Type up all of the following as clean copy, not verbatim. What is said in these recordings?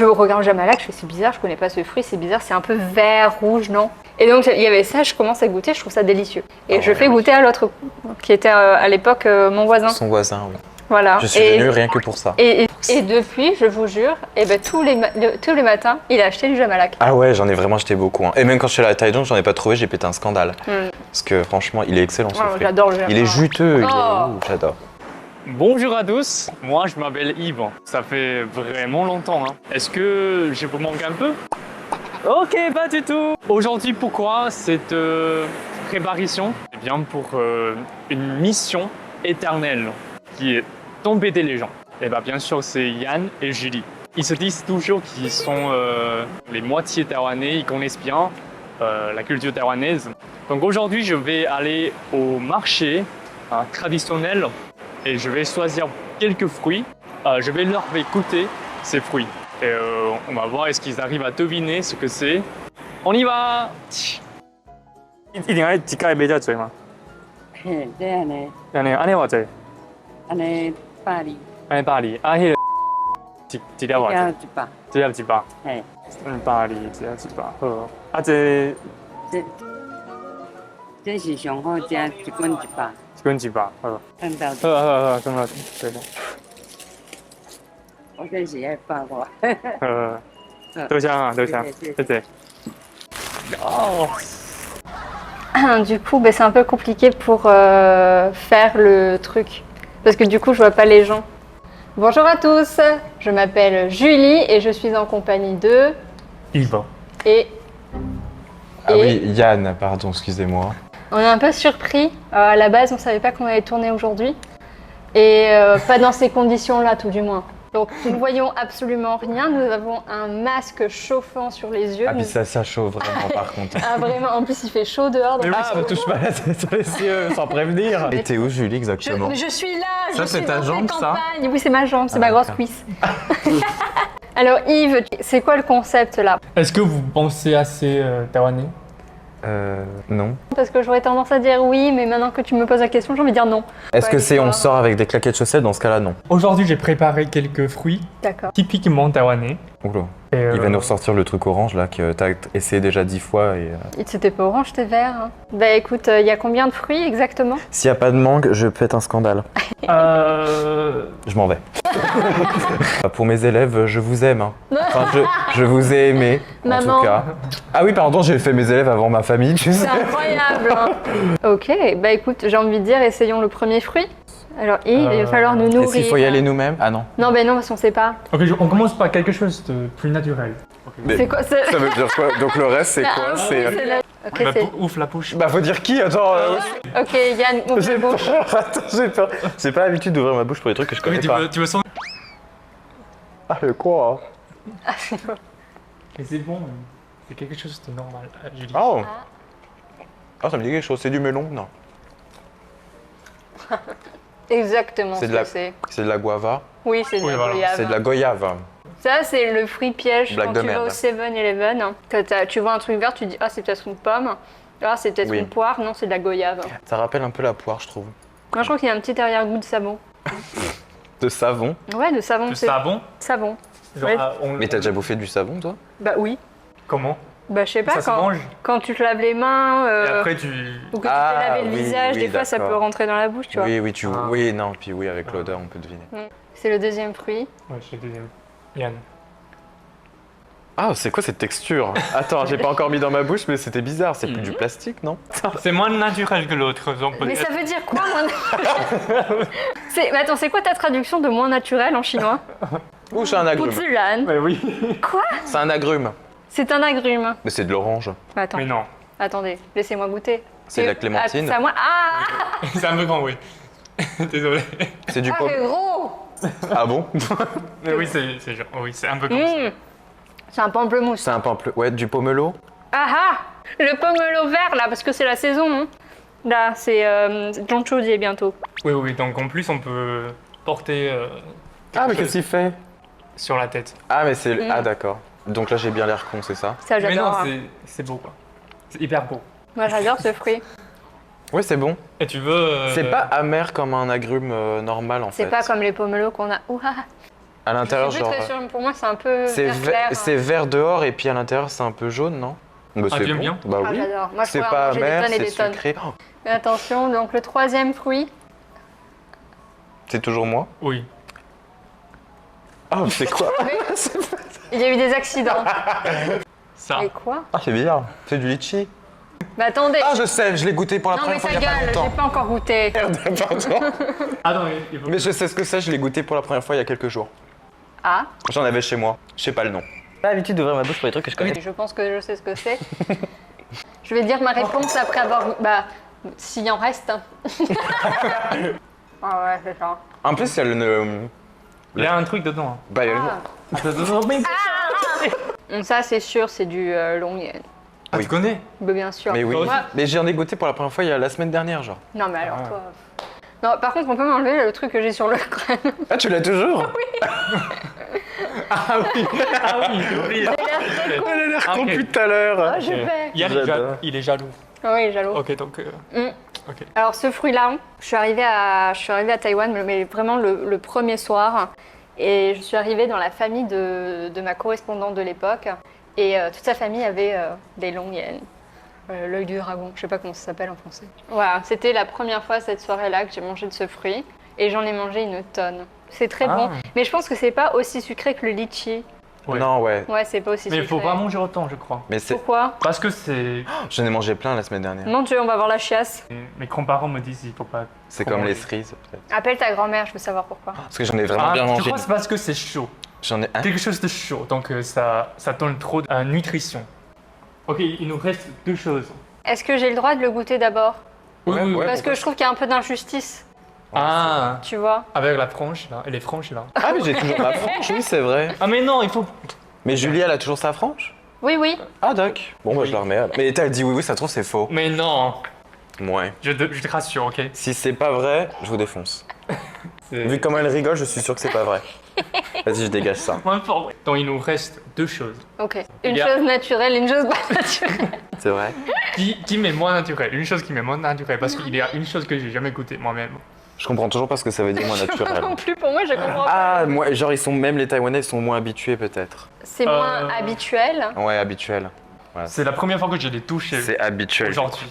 je regarde Jamalak, je fais c'est bizarre, je connais pas ce fruit, c'est bizarre, c'est un peu vert, rouge, non? Et donc il y avait ça, je commence à goûter, je trouve ça délicieux. Et je fais goûter à l'autre qui était à l'époque mon voisin. Son voisin, oui. Voilà. Je suis venue rien que pour ça. Et depuis, je vous jure, et ben, tous les matins, il a acheté du Jamalak. Ah ouais, j'en ai vraiment acheté beaucoup. Hein. Et même quand je suis allé à Thaïlande, j'en ai pas trouvé, j'ai pété un scandale. Parce que franchement, il est excellent ce fruit. J'adore le Jamalak. Il est juteux, j'adore. Bonjour à tous, moi je m'appelle Yves. Ça fait vraiment longtemps. Hein. Est-ce que je vous manque un peu? Ok, pas du tout. Aujourd'hui, pourquoi cette préparation? Eh bien pour une mission éternelle qui est d'embêter les gens. Et bien sûr, c'est Yann et Julie. Ils se disent toujours qu'ils sont les moitiés taïwanais, ils connaissent bien la culture taïwanaise. Donc aujourd'hui, je vais aller au marché traditionnel et je vais choisir quelques fruits. Je vais leur faire goûter ces fruits. Et on va voir est-ce qu'ils arrivent à deviner ce que c'est. On y va! 一定要一盖买遮多吗？嘿，这样呢，安尼偌济？安尼百里，安尼百里，迄个一粒偌济？要一百，一粒100。嘿，百里一粒100，好。这这是上好食，一棍100，一根100，好。看到好，看到对的。我这是要100外，多香啊，多香，谢谢。哦。Du coup, c'est un peu compliqué pour faire le truc. Parce que du coup, je vois pas les gens. Bonjour à tous, je m'appelle Julie et je suis en compagnie de... Yves. Ah oui, Yann, pardon, excusez-moi. On est un peu surpris. À la base, on savait pas qu'on allait tourner aujourd'hui. Et pas dans ces conditions-là, tout du moins. Donc, nous ne voyons absolument rien. Nous avons un masque chauffant sur les yeux. Ah, puis ça chauffe vraiment, par contre. Ah, vraiment. En plus, il fait chaud dehors. Donc... Ah, me touche pas la tête sur les yeux sans prévenir. Et t'es où, Julie, exactement? Mais je suis là. Ça, je c'est suis ta dans jambe, cette ça? campagne. Oui, c'est ma jambe, c'est ma grosse d'accord. cuisse. Alors, Yves, c'est quoi le concept là? Est-ce que vous pensez assez taïwanais? Non. Parce que j'aurais tendance à dire oui, mais maintenant que tu me poses la question, j'ai envie de dire non. Est-ce que c'est on sort avec des claquettes chaussettes? Dans ce cas-là, non. Aujourd'hui, j'ai préparé quelques fruits D'accord. typiquement taïwanais. Oula. Et, Il va nous ressortir le truc orange là que t'as essayé déjà 10 fois et... C'était pas orange, c'était vert. Hein. Bah écoute, il y a combien de fruits exactement? S'il n'y a pas de mangue, je pète un scandale. Je m'en vais. Pour mes élèves, je vous aime. Hein. Enfin, je vous ai aimé, en Maman. tout cas. Ah oui, pardon, j'ai fait mes élèves avant ma famille, tu sais. C'est incroyable. Hein. Ok, bah écoute, j'ai envie de dire, essayons le premier fruit. Alors Yves, il va falloir nous nourrir. Est-ce qu'il faut y aller nous-mêmes? Ah non. Non, bah non, parce qu'on sait pas. Ok, on commence par quelque chose de plus naturel. Mais C'est quoi ça veut dire quoi? Donc le reste, c'est quoi? C'est... Ok, c'est... Ouvre la bouche. Bah faut dire qui? Attends. Ok, Yann, ouvre la J'ai bouche. peur. Attends, j'ai peur. J'ai pas l'habitude d'ouvrir ma bouche pour des trucs que je connais pas. Tu veux sentir? Ah le quoi? Mais c'est bon, c'est quelque chose de normal, Julie. Oh. Ah ça me dit quelque chose. C'est du melon? Non. Exactement C'est ce de la... que c'est. C'est de la guava. Oui, c'est de Oui, la voilà. goyave. C'est de la goyave. Ça, c'est le fruit piège Blague quand de tu vas merde. au 7-Eleven. Que tu vois un truc vert, tu dis « Ah, c'est peut-être une pomme. Ah, c'est peut-être Oui. une poire. Non, c'est de la goyave. Ça rappelle un peu la poire, je trouve. » Moi, je trouve qu'il y a un petit arrière-goût de savon. De savon. Ouais, de savon. Le c'est- savon? Savon. Genre, Ouais. Mais t'as déjà bouffé du savon, toi? Bah oui. Comment? Bah, je sais pas, Ça se mange? quand tu te laves les mains Et après, tu... ou que tu Ah, te laves le oui, visage, oui, des fois, ça d'accord. peut rentrer dans la bouche, tu vois. Oui, oui, Ah. oui, non, puis oui, avec l'odeur, on peut deviner. C'est le deuxième fruit. Ouais, je suis le deuxième. Yann. Ah, c'est quoi cette texture? Attends, j'ai pas encore mis dans ma bouche, mais c'était bizarre. C'est plus du plastique, non? C'est moins naturel que l'autre. Mais ça veut dire quoi, moins Mais attends, c'est quoi ta traduction de moins naturel en chinois? Ouh, c'est un agrume. Puzilan. Mais oui. Quoi? C'est un agrume. C'est un agrume. Mais c'est de l'orange. Attends, Mais non. attendez, laissez-moi goûter. C'est de la clémentine. C'est à moi. Ah, C'est un peu grand, oui. Désolé. C'est du ah pomme. c'est gros. Ah bon? Mais oui, c'est genre... Oui, c'est un peu comme ça. C'est un pamplemousse. C'est un pample. Ouais, du pomelo. Ah ah, le pomelo vert là, parce que c'est la saison, non? Là, c'est Jonchodi bientôt. Oui, oui, donc en plus, on peut porter Ah, mais qu'est-ce qu'il fait? sur la tête. Ah, mais c'est. Ah, d'accord. Donc là, j'ai bien l'air con, c'est ça? Ça, Mais non, j'adore. Hein. c'est beau, quoi. C'est hyper beau. Moi, j'adore ce fruit. Ouais, c'est bon. Et tu veux... C'est pas amer comme un agrume normal, en fait. C'est pas comme les pomelos qu'on a. Ouah. À l'intérieur, Je suis genre. plus très sûre, pour moi, c'est un peu C'est vert clair. c'est vert dehors et puis à l'intérieur, c'est un peu jaune, non? Bah, Ah, c'est tu aimes bon. bien? Bah Ah, oui. j'adore. Moi, je C'est pourrais en pas manger des amer, tonnes et c'est des tonnes. sucré. Oh, Mais attention, donc le troisième fruit, c'est toujours moi? Oui. Ah, c'est quoi? il y a eu des accidents. Ça. Et quoi? Ah, c'est bizarre. C'est du litchi. Mais attendez. Ah, je sais, je l'ai goûté pour la Non, mais première fois sa il y a pas gueule, j'ai longtemps. pas encore goûté. Pardon. Attends, il faut... Mais je sais ce que c'est, je l'ai goûté pour la première fois il y a quelques jours. Ah, J'en avais chez moi, je sais pas le nom. J'ai l'habitude d'ouvrir ma bouche pour les trucs que je connais. je pense que je sais ce que c'est. Je vais dire ma réponse après avoir. Bah, s'il en reste. Hein. Ah ouais, c'est ça. En plus, il y a le. Il y a un truc dedans. Bah, il y a le. Donc ça, c'est sûr, c'est du long yen. Ah, tu connais? Bah, bien sûr. Mais oui. Moi- Mais j'en ai goûté pour la première fois il y a la semaine dernière, genre. Non, mais alors Ah. toi. Non, par contre, on peut m'enlever le truc que j'ai sur le crâne. Ah, tu l'as toujours? Ah oui, j'ai oublié. Elle a l'air Ah, ok. con tout à l'heure. Ah, je vais. J'adore. Il est jaloux. Ah oui, jaloux. Ok, donc... Ok. Alors ce fruit-là, je suis arrivée à Taïwan, mais vraiment le premier soir. Et je suis arrivée dans la famille de ma correspondante de l'époque. Et toute sa famille avait des longs yens. L'œil du dragon, je sais pas comment ça s'appelle en français. Voilà, c'était la première fois cette soirée-là que j'ai mangé de ce fruit. Et j'en ai mangé une tonne. C'est très Ah. bon. Mais je pense que c'est pas aussi sucré que le litchi. Ouais. Non, ouais. Ouais, c'est pas aussi Mais sucré. il faut pas manger autant, je crois. Mais c'est. Pourquoi? Parce que c'est... J'en ai mangé plein la semaine dernière. Mon Dieu, on va voir la chiasse. Mes grands-parents me disent il faut pas... C'est trop comme les manger. cerises, peut-être. Appelle ta grand-mère, je veux savoir pourquoi. Parce que j'en ai vraiment Ah, bien je mangé. crois que c'est parce que c'est chaud. J'en ai un. Quelque chose de chaud, donc ça donne trop de nutrition. Ok, il nous reste deux choses. Est-ce que j'ai le droit de le goûter d'abord? Ouais, ouais. Parce que je trouve qu'il y a un peu d'injustice, Ah, tu vois. avec la frange là, et les franges là. Ah, mais j'ai toujours ma frange, oui, c'est vrai. Ah mais non, il faut... Mais Julie, elle a toujours sa frange? Oui, oui. Ah, doc. Bon, bah, je la remets. alors. Mais t'as dit oui, oui, ça se trouve, c'est faux. Mais non, Ouais. je te rassure, ok. Si c'est pas vrai, je vous défonce. C'est- Vu comment elle rigole, je suis sûr que c'est pas vrai. Vas-y, je dégage ça. Donc il nous reste deux choses. Ok. Il Une y a- chose naturelle, une chose pas naturelle. C'est vrai. Qui m'est moins naturel, une chose qui m'est moins naturelle, parce qu'il y a une chose que j'ai jamais goûtée moi-même. Je comprends toujours pas ce que ça veut dire, moins naturel. Non plus, pour moi, je comprends pas. Ah, moi, genre, ils sont même les Taïwanais, ils sont moins habitués, peut-être. C'est moins habituel Ouais, habituel. C'est la première fois que je l'ai touché C'est habituel. aujourd'hui.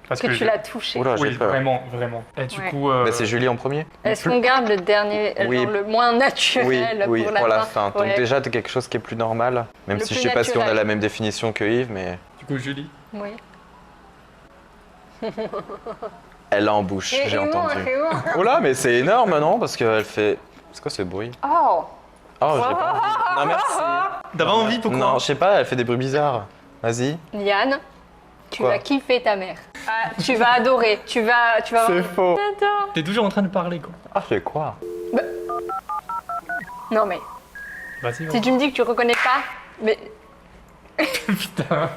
Parce que tu je- l'as touché. Oula, Oui, j'ai peur. vraiment, vraiment. Et du Ouais. coup... Bah, c'est Julie en premier? Est-ce qu'on garde le dernier, Oui. genre le moins Oui, naturel oui, pour la fin. Donc Ouais. déjà, t'as quelque chose qui est plus normal. Même Le si plus je sais pas si on a naturel. la même définition que Yves, mais Du coup, Julie. Oui. elle l'a en bouche, Et j'ai bon, entendu. et bon. Oh là, mais c'est énorme, non? Parce qu'elle fait... C'est quoi ce bruit? Oh. Oh, je l'ai pas envie. Non, merci. T'as pas envie, pourquoi? Non, je sais pas, elle fait des bruits bizarres. Vas-y. Yann, tu Quoi? vas kiffer ta mère. Ah, tu vas adorer. Tu vas voir. faux. J'adore. T'es toujours en train de parler, quoi. Ah, je fais quoi? Non mais, Vas-y, si vas-y. tu me dis que tu reconnais pas, mais Putain.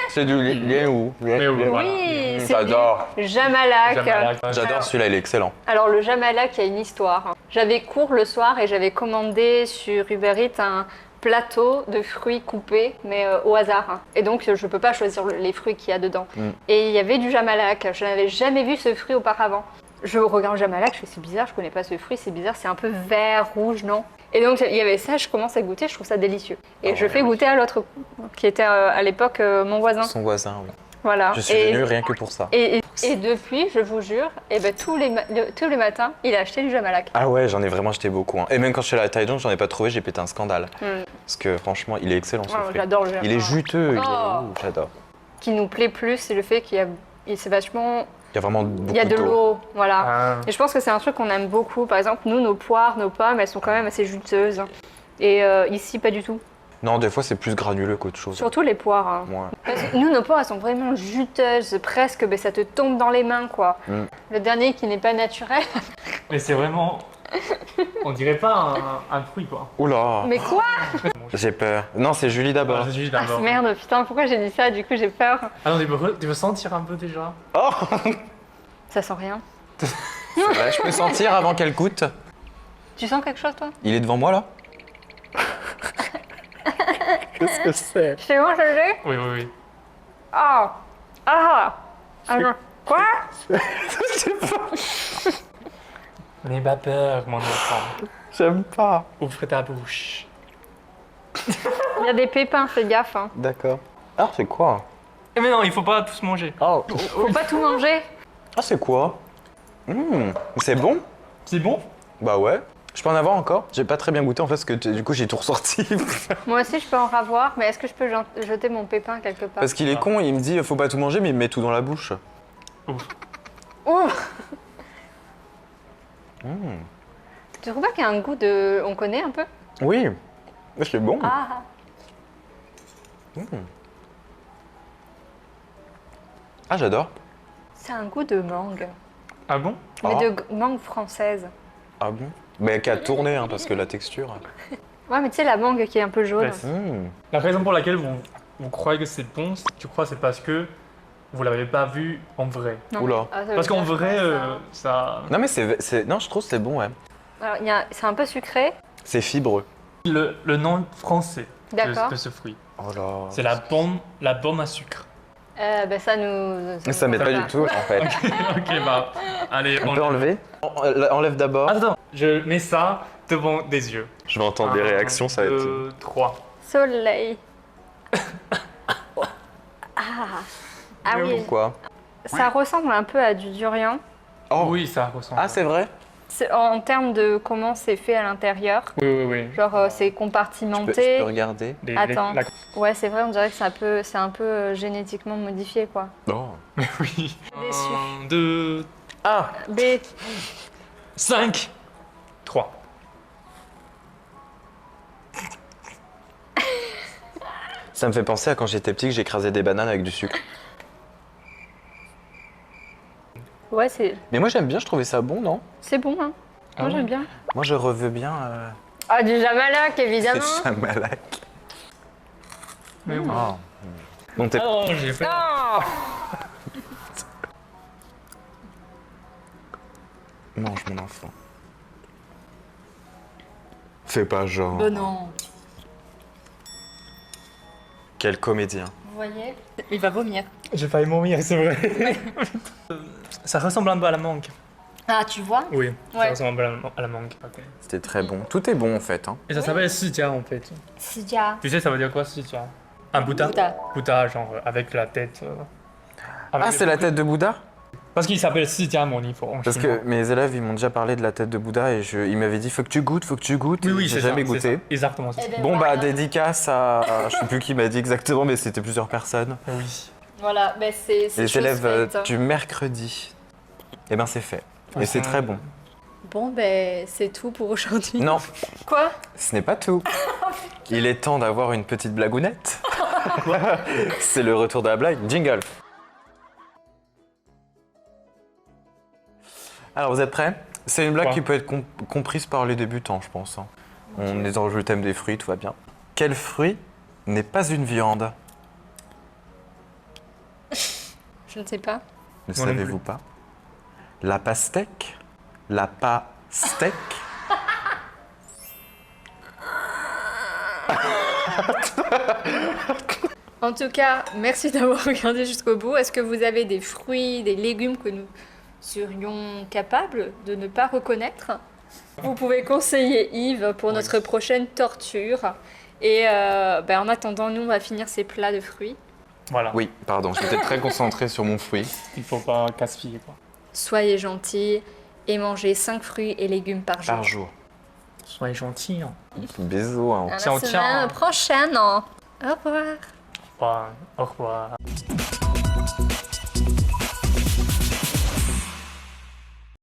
C'est du lien ou? Mais oui, voilà. oui, c'est J'adore. du jamalak. Jamalak. J'adore celui-là, il est excellent. Alors le jamalak, il y a une histoire. J'avais cours le soir et j'avais commandé sur Uber Eats un plateau de fruits coupés, mais au hasard. Et donc je peux pas choisir les fruits qu'il y a dedans. Mm. Et il y avait du jamalak. Je n'avais jamais vu ce fruit auparavant. Je regarde le jamalak, je fais c'est bizarre, je connais pas ce fruit, c'est bizarre, c'est un peu vert, rouge, non? Et donc il y avait ça, je commence à goûter, je trouve ça délicieux. Et Oh, je fais goûter à l'autre, qui était à l'époque mon voisin. Son voisin, oui. Voilà. Je suis Et- venu rien que pour ça. Et depuis, je vous jure, et ben, tous les matins, il a acheté du jamalak. Ah ouais, j'en ai vraiment jeté beaucoup. Hein. Et même quand je suis allé à Thaïlande, j'en ai pas trouvé, j'ai pété un scandale. Mm. Parce que franchement, il est excellent ce Oh, fruit. j'adore le jamalak. Il est juteux, il est... Oh. Ouh, j'adore. Ce qui nous plaît plus, c'est le fait c'est vachement... Il y a vraiment beaucoup Il y a de d'eau. l'eau, voilà. Ah. Et je pense que c'est un truc qu'on aime beaucoup. Par exemple, nous, nos poires, nos pommes, elles sont quand même assez juteuses. Et ici, pas du tout. Non, des fois, c'est plus granuleux qu'autre chose. Surtout les poires. Hein. Ouais. Parce que nous, nos poires, elles sont vraiment juteuses, presque, ben, ça te tombe dans les mains, quoi. Mm. Le dernier qui n'est pas naturel. Mais c'est vraiment... On dirait pas un fruit, quoi. Oula, Mais quoi? j'ai peur. Non, c'est Julie d'abord. Je suis Ah, d'abord. merde, putain, pourquoi j'ai dit ça? Du coup, j'ai peur. Ah non, tu veux sentir un peu déjà? Oh, Ça sent rien. c'est vrai, je peux sentir avant qu'elle coûte. Tu sens quelque chose, toi? Il est devant moi, là? Qu'est-ce que c'est? C'est moi, je l'ai? Oui, oui, oui. Ah! Ah! Alors, quoi? N'aie pas peur, mon enfant. J'aime pas. Ouvre ta bouche. Il y a des pépins, fais gaffe. Hein. D'accord. Ah, c'est quoi? Eh mais non, il faut pas tous manger. Oh. Faut pas tout manger. Ah, c'est quoi? C'est bon? C'est bon? Bah ouais. Je peux en avoir encore? J'ai pas très bien goûté en fait, parce que du coup j'ai tout ressorti. Moi aussi, je peux en avoir, mais est-ce que je peux jeter mon pépin quelque part? Parce qu'il est con, il me dit faut pas tout manger, mais il me met tout dans la bouche. Ouh. Tu trouves pas qu'il y a un goût de... On connaît un peu? Oui, c'est bon. Ah. Ah, j'adore. C'est un goût de mangue. Ah bon? Mais Ah. de mangue française. Ah bon? Mais qu'à tourner, hein, parce que la texture. Ouais, mais tu sais, la mangue qui est un peu jaune. Ouais, La raison pour laquelle vous croyez que c'est bon, tu crois c'est parce que vous l'avez pas vu en vrai. Non. Oula. Ah, ça veut Parce qu'en dire vrai, ça. ça... Non, mais non, je trouve que c'est bon, ouais. Alors, c'est un peu sucré. C'est fibreux. Le nom français D'accord. de ce fruit, Oh là. c'est la bombe à sucre. Ben ça nous... Ça m'aide pas du tout, en fait. Ok, bah, allez, On peut enlever? Enlève d'abord. Attends, je mets ça devant des yeux. Je vais entendre des réactions, ça va être. 2, 3. Soleil. Ah oui, Pourquoi? ça ressemble un peu à du durian. Oh. Oui, ça ressemble. Ah, c'est vrai? En termes de comment c'est fait à l'intérieur. Oui. Genre, c'est Je compartimenté. peux regarder? Attends. Ouais, c'est vrai, on dirait que c'est un peu génétiquement modifié, quoi. Non. Oui. Déçu. 1, 2, Ah! B. 5, 3. Ça me fait penser à quand j'étais petit que j'écrasais des bananes avec du sucre. Ouais, c'est Mais moi j'aime bien, je trouvais ça bon, non? bon, hein. Ah Moi, ouais. j'aime bien. Moi je reveux bien. Ah, du Jamalak, évidemment. C'est Chamalak. Mais oui. Oh. Bon, t'es. Oh, j'ai fait. Oh Mange mon enfant. Fais pas genre. non. Quel comédien. Vous voyez? Il va vomir. J'ai failli mourir, c'est vrai. Ça ressemble un peu à la mangue. Ah, tu vois? Oui, ça Ouais. ressemble un peu à la mangue. Ok. C'était très bon. Tout est bon en fait. Hein. Et ça s'appelle sijia en fait. Sijia. Tu sais, ça veut dire quoi sijia? Un Bouddha. Bouddha. Bouddha, genre avec la tête. Avec Ah, le- c'est la tête de Bouddha? Parce qu'il s'appelle sijia mon livre en Parce chinois. que mes élèves ils m'ont déjà parlé de la tête de Bouddha et ils m'avaient dit faut que tu goûtes, faut que tu goûtes. Oui, J'ai c'est jamais ça, c'est goûté. ça. Exactement, c'est ça. ben Bon voilà. bah dédicace à. Je sais plus qui m'a dit exactement, mais c'était plusieurs personnes. Oui. Voilà, ben c'est Les chose élèves faite. du mercredi. Et ben c'est fait. Et Ouais, c'est très bon. Bon, ben c'est tout pour aujourd'hui. Non, Quoi? ce n'est pas tout. Il est temps d'avoir une petite blagounette. C'est le retour de la blague. Jingle. Alors vous êtes prêts? C'est une blague Quoi qui peut être comprise par les débutants, je pense. Hein. On est dans le thème des fruits, tout va bien. Quel fruit n'est pas une viande? Je ne sais pas. Ne Moi non savez-vous pas? La pastèque? La pastèque? En tout cas, merci d'avoir regardé jusqu'au bout. Est-ce que vous avez des fruits, des légumes que nous serions capables de ne pas reconnaître? Vous pouvez conseiller Yves pour notre prochaine torture. Et ben, en attendant, nous, on va finir ces plats de fruits. Voilà. Oui, pardon, j'étais très concentré sur mon fruit. Il faut pas gaspiller quoi. Soyez gentils et mangez 5 fruits et légumes par jour. Par jour. Soyez gentils. Hein. Bisous. Hein. À la Ciao, ciao. semaine prochaine. Au revoir. Au revoir.